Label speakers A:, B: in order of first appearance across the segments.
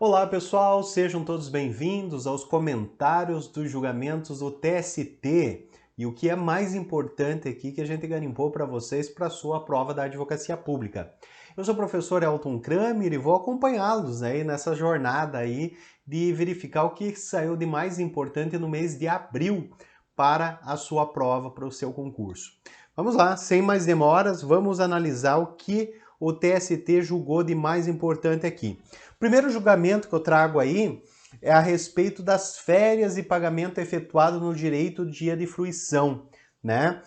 A: Olá pessoal, sejam todos bem-vindos aos comentários dos julgamentos do TST. E o que é mais importante aqui que a gente garimpou para vocês para a sua prova da advocacia pública. Eu sou o professor Elton Kramer e vou acompanhá-los aí nessa jornada aí de verificar o que saiu de mais importante no mês de abril para a sua prova, para o seu concurso. Vamos lá, sem mais demoras, vamos analisar o que o TST julgou de mais importante aqui. O primeiro julgamento que eu trago aí é a respeito das férias e pagamento efetuado no direito do dia de fruição, né?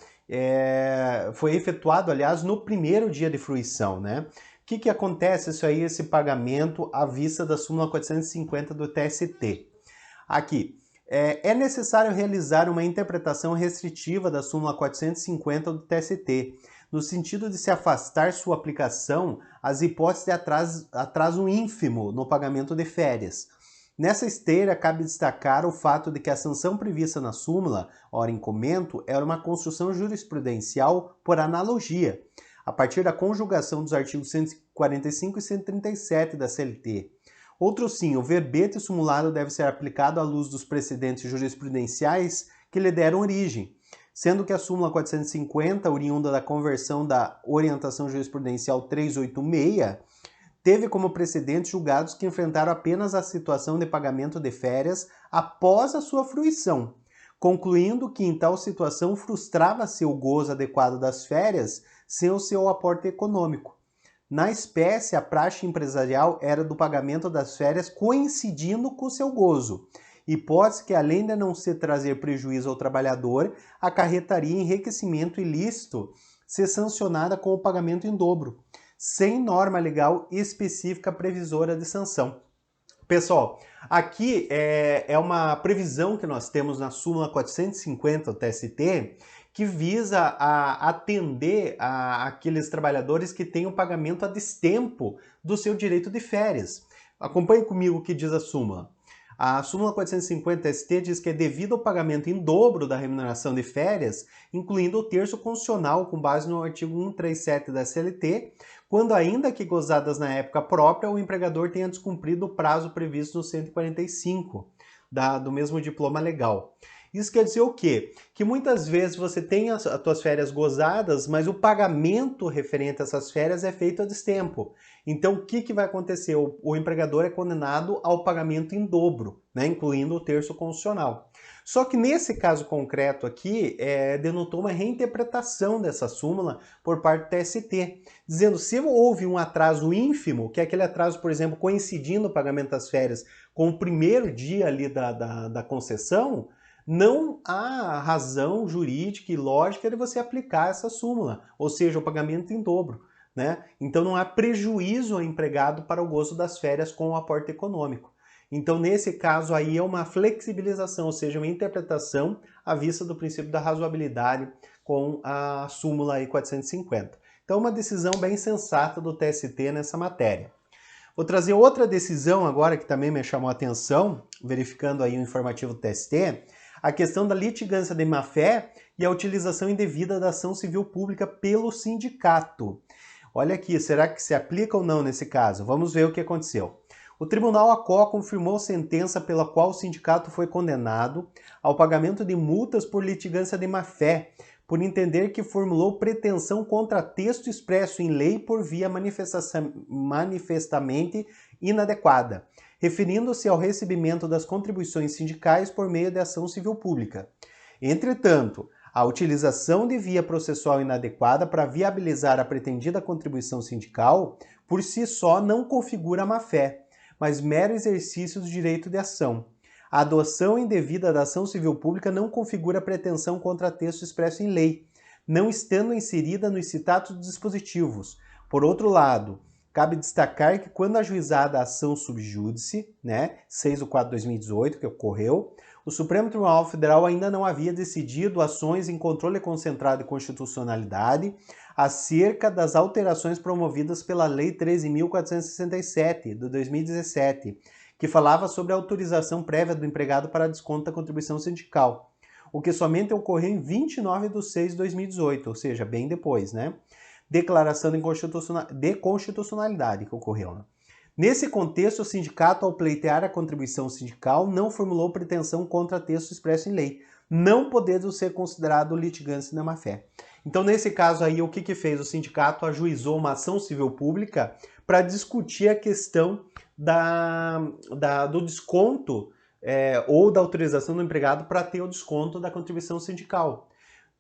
A: Foi efetuado, aliás, no primeiro dia de fruição, né? O que acontece isso aí, esse pagamento à vista da súmula 450 do TST? Aqui, é necessário realizar uma interpretação restritiva da súmula 450 do TST, no sentido de se afastar sua aplicação às hipóteses de atraso ínfimo no pagamento de férias. Nessa esteira, cabe destacar o fato de que a sanção prevista na súmula, ora em comento, era uma construção jurisprudencial por analogia, a partir da conjugação dos artigos 145 e 137 da CLT. Outro sim, o verbete simulado deve ser aplicado à luz dos precedentes jurisprudenciais que lhe deram origem, sendo que a súmula 450, oriunda da conversão da orientação jurisprudencial 386, teve como precedentes julgados que enfrentaram apenas a situação de pagamento de férias após a sua fruição, concluindo que em tal situação frustrava-se o gozo adequado das férias sem o seu aporte econômico. Na espécie, a praxe empresarial era do pagamento das férias coincidindo com o seu gozo, hipótese que, além de não se trazer prejuízo ao trabalhador, acarretaria enriquecimento ilícito se sancionada com o pagamento em dobro, sem norma legal específica previsora de sanção. Pessoal, aqui é uma previsão que nós temos na súmula 450 do TST, que visa atender aqueles trabalhadores que têm o pagamento a destempo do seu direito de férias. Acompanhe comigo o que diz a súmula. A súmula 450 ST diz que é devido ao pagamento em dobro da remuneração de férias, incluindo o terço constitucional com base no artigo 137 da CLT, quando ainda que gozadas na época própria, o empregador tenha descumprido o prazo previsto no 145 do mesmo diploma legal. Isso quer dizer o quê? Que muitas vezes você tem as suas férias gozadas, mas o pagamento referente a essas férias é feito a destempo. Então, o que vai acontecer? O empregador é condenado ao pagamento em dobro, né, incluindo o terço constitucional. Só que nesse caso concreto aqui, denotou uma reinterpretação dessa súmula por parte do TST, dizendo se houve um atraso ínfimo, que é aquele atraso, por exemplo, coincidindo o pagamento das férias com o primeiro dia ali da concessão, não há razão jurídica e lógica de você aplicar essa súmula, ou seja, o pagamento em dobro, né? Então não há prejuízo ao empregado para o gozo das férias com o aporte econômico. Então nesse caso aí é uma flexibilização, ou seja, uma interpretação à vista do princípio da razoabilidade com a súmula aí 450. Então uma decisão bem sensata do TST nessa matéria. Vou trazer outra decisão agora que também me chamou a atenção, verificando aí o informativo do TST, a questão da litigância de má-fé e a utilização indevida da ação civil pública pelo sindicato. Olha aqui, será que se aplica ou não nesse caso? Vamos ver o que aconteceu. O Tribunal ACO confirmou sentença pela qual o sindicato foi condenado ao pagamento de multas por litigância de má-fé, por entender que formulou pretensão contra texto expresso em lei por via manifestamente inadequada, referindo-se ao recebimento das contribuições sindicais por meio de ação civil pública. Entretanto, a utilização de via processual inadequada para viabilizar a pretendida contribuição sindical, por si só não configura má-fé, mas mero exercício do direito de ação. A adoção indevida da ação civil pública não configura pretensão contra texto expresso em lei, não estando inserida nos citados dispositivos. Por outro lado, cabe destacar que quando ajuizada a ação subjúdice, 6/4/2018, que ocorreu, o Supremo Tribunal Federal ainda não havia decidido ações em controle concentrado de constitucionalidade acerca das alterações promovidas pela Lei 13.467, de 2017, que falava sobre a autorização prévia do empregado para desconto da contribuição sindical, o que somente ocorreu em 29/6/2018, ou seja, bem depois, né? Declaração de constitucionalidade que ocorreu. Né? Nesse contexto, o sindicato, ao pleitear a contribuição sindical, não formulou pretensão contra texto expresso em lei, não podendo ser considerado litigância na má-fé. Então, nesse caso aí, o que fez? O sindicato ajuizou uma ação civil pública para discutir a questão do desconto ou da autorização do empregado para ter o desconto da contribuição sindical.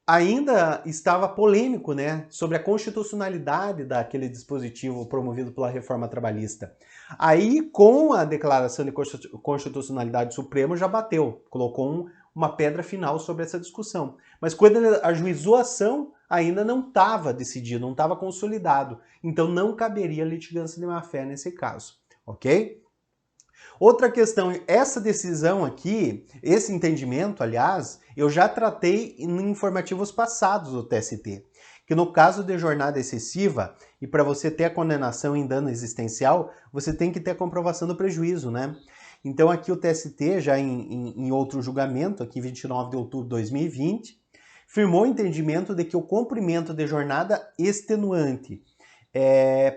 A: Ainda estava polêmico, né, sobre a constitucionalidade daquele dispositivo promovido pela reforma trabalhista. Aí, com a declaração de constitucionalidade do Supremo, já bateu, colocou uma pedra final sobre essa discussão. Mas quando ele ajuizou a ação, ainda não estava decidido, não estava consolidado. Então não caberia litigância de má-fé nesse caso, ok? Outra questão, essa decisão aqui, esse entendimento, aliás, eu já tratei em informativos passados do TST, que no caso de jornada excessiva, e para você ter a condenação em dano existencial, você tem que ter a comprovação do prejuízo, né? Então aqui o TST, já em outro julgamento, aqui 29 de outubro de 2020, firmou o entendimento de que o cumprimento de jornada extenuante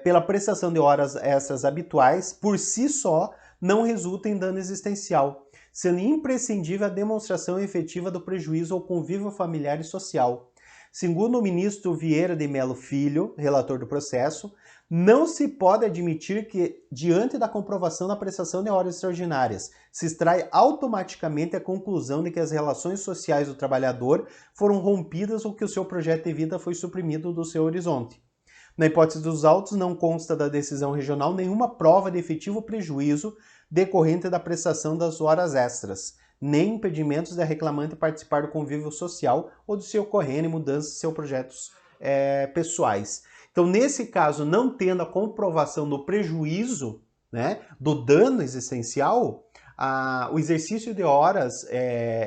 A: pela prestação de horas extras habituais, por si só, não resulta em dano existencial, sendo imprescindível a demonstração efetiva do prejuízo ao convívio familiar e social. Segundo o ministro Vieira de Mello Filho, relator do processo, não se pode admitir que, diante da comprovação da prestação de horas extraordinárias, se extrai automaticamente a conclusão de que as relações sociais do trabalhador foram rompidas ou que o seu projeto de vida foi suprimido do seu horizonte. Na hipótese dos autos, não consta da decisão regional nenhuma prova de efetivo prejuízo decorrente da prestação das horas extras, nem impedimentos da reclamante participar do convívio social ou de se ocorrerem mudanças em seus projetos pessoais. Então, nesse caso, não tendo a comprovação do prejuízo, né, do dano existencial, o exercício de horas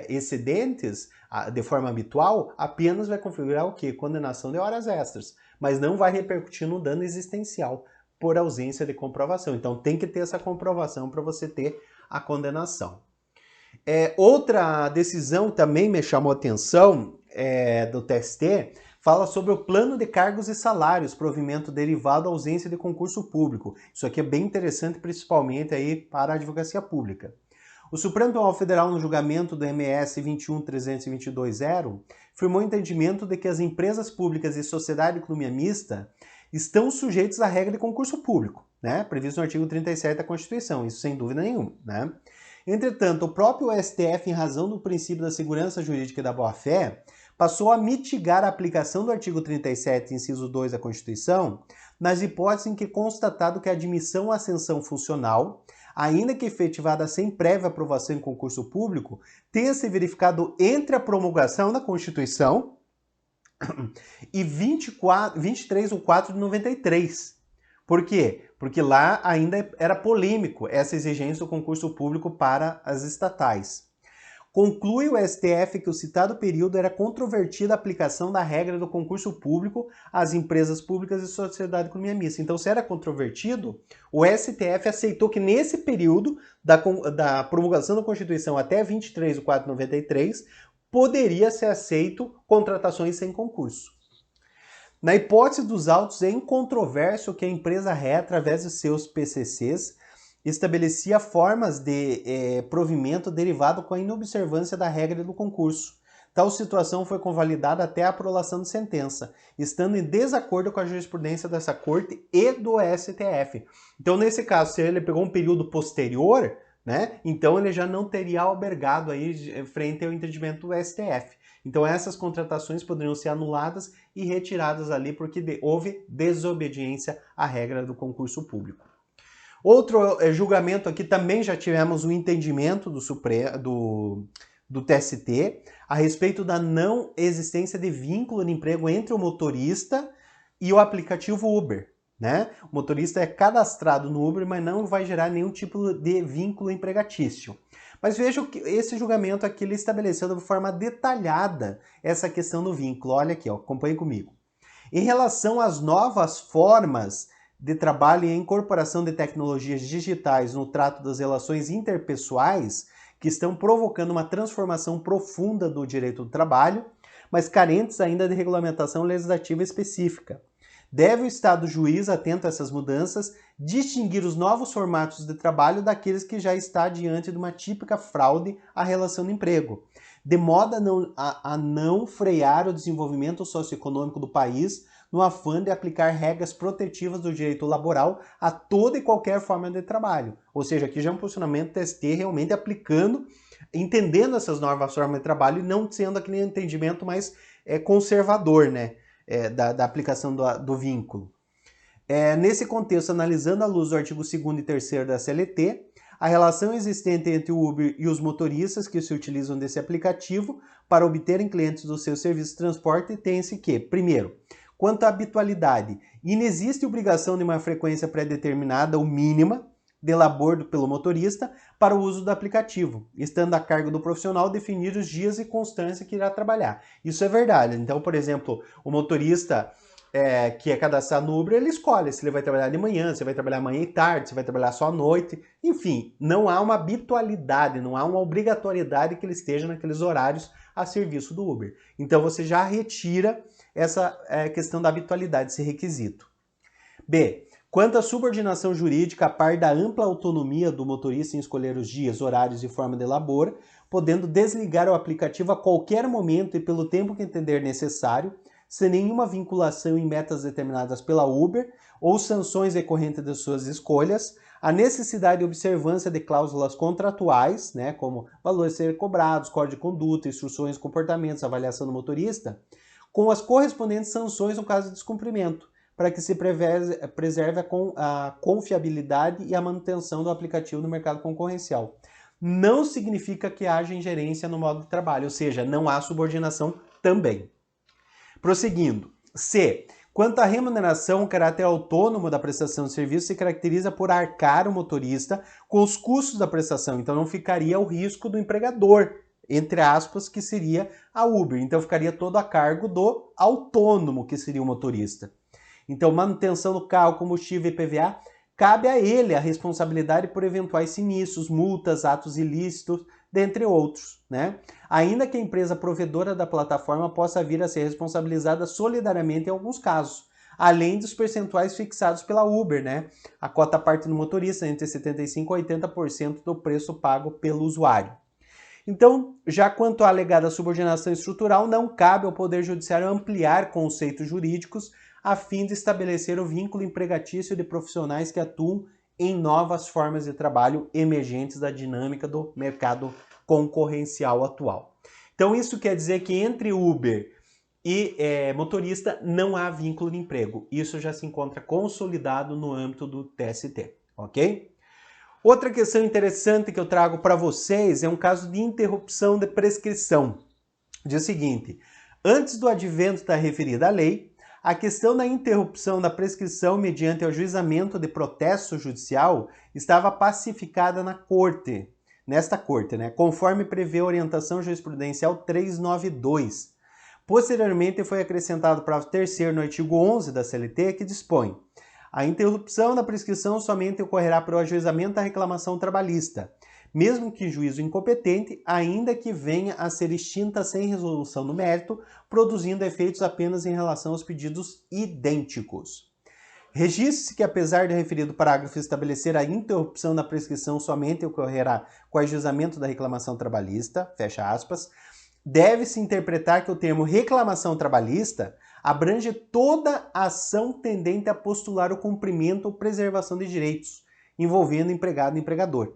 A: excedentes de forma habitual apenas vai configurar o quê? Condenação de horas extras, mas não vai repercutir no dano existencial por ausência de comprovação. Então tem que ter essa comprovação para você ter a condenação. Outra decisão também me chamou a atenção do TST, fala sobre o plano de cargos e salários, provimento derivado da ausência de concurso público. Isso aqui é bem interessante, principalmente aí para a advocacia pública. O Supremo Tribunal Federal, no julgamento do MS 21.322.0, firmou o entendimento de que as empresas públicas e sociedade de economia mista estão sujeitos à regra de concurso público, né, previsto no artigo 37 da Constituição, isso sem dúvida nenhuma, né? Entretanto, o próprio STF, em razão do princípio da segurança jurídica e da boa-fé, passou a mitigar a aplicação do artigo 37, inciso 2 da Constituição, nas hipóteses em que constatado que a admissão à ascensão funcional, ainda que efetivada sem prévia aprovação em concurso público, tenha se verificado entre a promulgação da Constituição e 23 de 4 de 93. Por quê? Porque lá ainda era polêmico essa exigência do concurso público para as estatais. Conclui o STF que o citado período era controvertida a aplicação da regra do concurso público às empresas públicas e sociedade de economia mista. Então, se era controvertido, o STF aceitou que nesse período da promulgação da Constituição até 23 de 4 de 93, poderia ser aceito contratações sem concurso. Na hipótese dos autos, é incontroverso que a empresa ré, através de seus PCCs, estabelecia formas de provimento derivado com a inobservância da regra do concurso. Tal situação foi convalidada até a aprovação de sentença, estando em desacordo com a jurisprudência dessa corte e do STF. Então, nesse caso, se ele pegou um período posterior, né, então ele já não teria albergado aí frente ao entendimento do STF. Então essas contratações poderiam ser anuladas e retiradas ali porque houve desobediência à regra do concurso público. Outro julgamento aqui também já tivemos o entendimento do TST a respeito da não existência de vínculo de emprego entre o motorista e o aplicativo Uber, né? O motorista é cadastrado no Uber, mas não vai gerar nenhum tipo de vínculo empregatício. Mas veja que esse julgamento aqui ele estabeleceu de forma detalhada essa questão do vínculo. Olha aqui, ó, acompanhe comigo. Em relação às novas formas de trabalho e a incorporação de tecnologias digitais no trato das relações interpessoais, que estão provocando uma transformação profunda do direito do trabalho, mas carentes ainda de regulamentação legislativa específica. Deve o Estado juiz, atento a essas mudanças, distinguir os novos formatos de trabalho daqueles que já está diante de uma típica fraude à relação de emprego, de modo a não frear o desenvolvimento socioeconômico do país no afã de aplicar regras protetivas do direito laboral a toda e qualquer forma de trabalho. Ou seja, aqui já é um posicionamento do TST realmente aplicando, entendendo essas novas formas de trabalho e não sendo aquele entendimento mais conservador, né, da aplicação do vínculo. Nesse contexto, analisando à luz do artigo 2º e 3º da CLT, a relação existente entre o Uber e os motoristas que se utilizam desse aplicativo para obterem clientes do seu serviço de transporte tem-se que, primeiro, quanto à habitualidade, inexiste obrigação de uma frequência pré-determinada ou mínima de labor pelo motorista para o uso do aplicativo, estando a cargo do profissional definir os dias e constância que irá trabalhar. Isso é verdade. Então, por exemplo, o motorista que é cadastrado no Uber, ele escolhe se ele vai trabalhar de manhã, se vai trabalhar manhã e tarde, se vai trabalhar só à noite. Enfim, não há uma habitualidade, não há uma obrigatoriedade que ele esteja naqueles horários a serviço do Uber. Então você já retira essa questão da habitualidade, esse requisito. B. Quanto à subordinação jurídica, a par da ampla autonomia do motorista em escolher os dias, horários e forma de labor, podendo desligar o aplicativo a qualquer momento e pelo tempo que entender necessário, sem nenhuma vinculação em metas determinadas pela Uber ou sanções decorrentes de suas escolhas, a necessidade de observância de cláusulas contratuais, né, como valores a serem cobrados, código de conduta, instruções, comportamentos, avaliação do motorista, com as correspondentes sanções no caso de descumprimento, para que se preserve a confiabilidade e a manutenção do aplicativo no mercado concorrencial. Não significa que haja ingerência no modo de trabalho, ou seja, não há subordinação também. Prosseguindo. C. Quanto à remuneração, o caráter autônomo da prestação de serviço se caracteriza por arcar o motorista com os custos da prestação. Então não ficaria o risco do empregador, entre aspas, que seria a Uber. Então ficaria todo a cargo do autônomo, que seria o motorista. Então manutenção do carro, combustível e IPVA, cabe a ele a responsabilidade por eventuais sinistros, multas, atos ilícitos, dentre outros, né? Ainda que a empresa provedora da plataforma possa vir a ser responsabilizada solidariamente em alguns casos, além dos percentuais fixados pela Uber, né? A cota parte do motorista entre 75% e 80% do preço pago pelo usuário. Então, já quanto à alegada subordinação estrutural, não cabe ao Poder Judiciário ampliar conceitos jurídicos a fim de estabelecer o vínculo empregatício de profissionais que atuam em novas formas de trabalho emergentes da dinâmica do mercado concorrencial atual. Então isso quer dizer que entre Uber e motorista não há vínculo de emprego. Isso já se encontra consolidado no âmbito do TST, ok? Outra questão interessante que eu trago para vocês é um caso de interrupção de prescrição. Diz o seguinte: antes do advento da referida lei, a questão da interrupção da prescrição mediante o ajuizamento de protesto judicial estava pacificada nesta corte, né, conforme prevê a orientação jurisprudencial 392. Posteriormente foi acrescentado o parágrafo 3º no artigo 11 da CLT, que dispõe: a interrupção da prescrição somente ocorrerá por ajuizamento da reclamação trabalhista, mesmo que juízo incompetente, ainda que venha a ser extinta sem resolução no mérito, produzindo efeitos apenas em relação aos pedidos idênticos. Registre-se que, apesar do referido parágrafo estabelecer a interrupção da prescrição somente ocorrerá com o ajuizamento da reclamação trabalhista, fecha aspas, deve-se interpretar que o termo reclamação trabalhista abrange toda ação tendente a postular o cumprimento ou preservação de direitos, envolvendo empregado e empregador.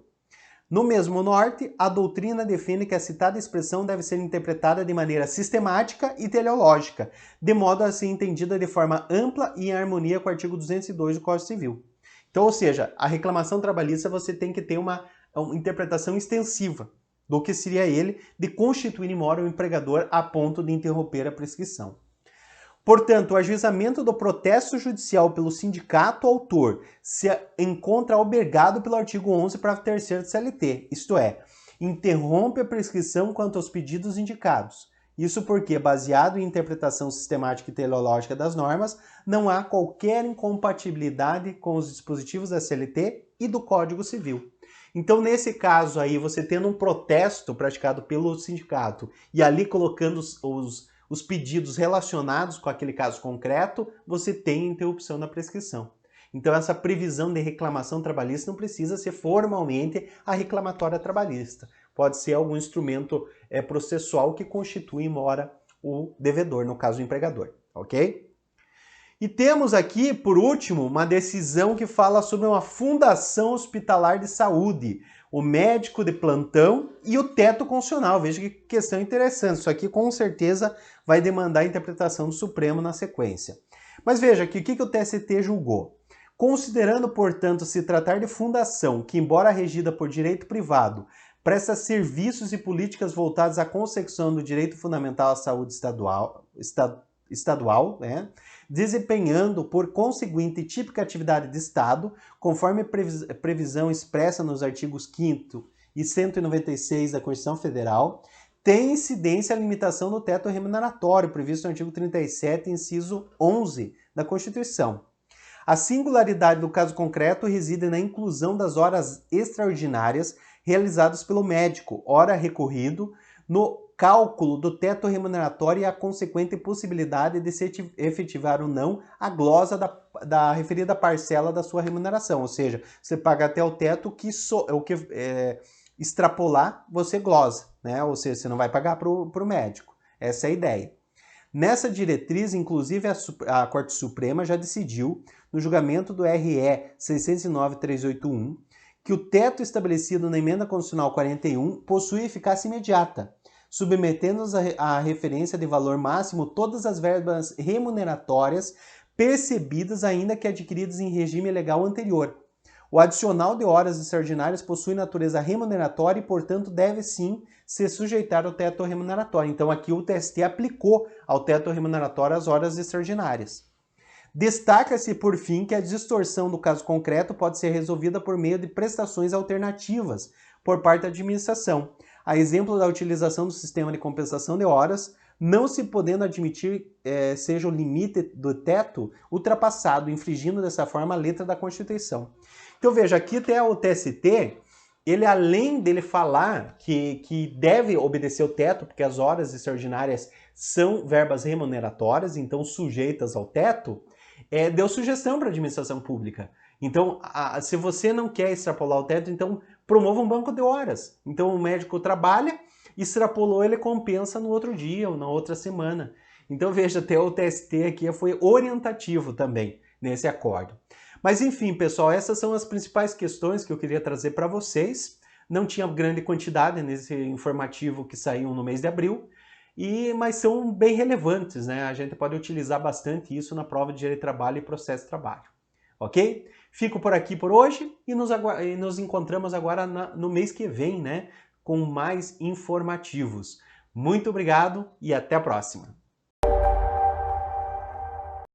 A: No mesmo norte, a doutrina define que a citada expressão deve ser interpretada de maneira sistemática e teleológica, de modo a ser entendida de forma ampla e em harmonia com o artigo 202 do Código Civil. Então, ou seja, a reclamação trabalhista você tem que ter uma interpretação extensiva do que seria ele de constituir imóvel o empregador a ponto de interromper a prescrição. Portanto, o ajuizamento do protesto judicial pelo sindicato autor se encontra albergado pelo artigo 11, parágrafo 3º do CLT, isto é, interrompe a prescrição quanto aos pedidos indicados. Isso porque, baseado em interpretação sistemática e teleológica das normas, não há qualquer incompatibilidade com os dispositivos da CLT e do Código Civil. Então, nesse caso aí, você tendo um protesto praticado pelo sindicato e ali colocando os os pedidos relacionados com aquele caso concreto, você tem interrupção da prescrição. Então essa previsão de reclamação trabalhista não precisa ser formalmente a reclamatória trabalhista. Pode ser algum instrumento processual que constitui mora o devedor, no caso o empregador, ok? E temos aqui, por último, uma decisão que fala sobre uma fundação hospitalar de saúde, o médico de plantão e o teto constitucional. Veja que questão interessante. Isso aqui com certeza vai demandar a interpretação do Supremo na sequência. Mas veja aqui o que o TST julgou. Considerando, portanto, se tratar de fundação que, embora regida por direito privado, presta serviços e políticas voltados à consecução do direito fundamental à saúde estadual, né? Desempenhando, por conseguinte, típica atividade de Estado, conforme previsão expressa nos artigos 5º e 196 da Constituição Federal, tem incidência a limitação do teto remuneratório, previsto no artigo 37, inciso 11 da Constituição. A singularidade do caso concreto reside na inclusão das horas extraordinárias realizadas pelo médico, ora recorrido, no cálculo do teto remuneratório e a consequente possibilidade de se efetivar ou não a glosa da referida parcela da sua remuneração. Ou seja, você paga até o teto, o que extrapolar, você glosa, né? Ou seja, você não vai pagar para o médico. Essa é a ideia. Nessa diretriz, inclusive, a Corte Suprema já decidiu, no julgamento do RE 609.381, que o teto estabelecido na Emenda Constitucional 41 possui eficácia imediata, submetendo-nos à referência de valor máximo todas as verbas remuneratórias percebidas ainda que adquiridas em regime legal anterior. O adicional de horas extraordinárias possui natureza remuneratória e, portanto, deve sim se sujeitar ao teto remuneratório. Então aqui o TST aplicou ao teto remuneratório as horas extraordinárias. Destaca-se, por fim, que a distorção do caso concreto pode ser resolvida por meio de prestações alternativas por parte da administração, a exemplo da utilização do sistema de compensação de horas, não se podendo admitir seja o limite do teto ultrapassado, infringindo dessa forma a letra da Constituição. Então veja, aqui até o TST, ele além dele falar que deve obedecer o teto, porque as horas extraordinárias são verbas remuneratórias, então sujeitas ao teto, deu sugestão para a administração pública. Então, se você não quer extrapolar o teto, então promova um banco de horas. Então o médico trabalha, extrapolou, ele compensa no outro dia ou na outra semana. Então veja, até o TST aqui foi orientativo também nesse acordo. Mas enfim, pessoal, essas são as principais questões que eu queria trazer para vocês. Não tinha grande quantidade nesse informativo que saiu no mês de abril, mas são bem relevantes, né? A gente pode utilizar bastante isso na prova de Direito de Trabalho e Processo de Trabalho. Ok? Fico por aqui por hoje e nos encontramos agora no mês que vem, né? Com mais informativos. Muito obrigado e até a próxima!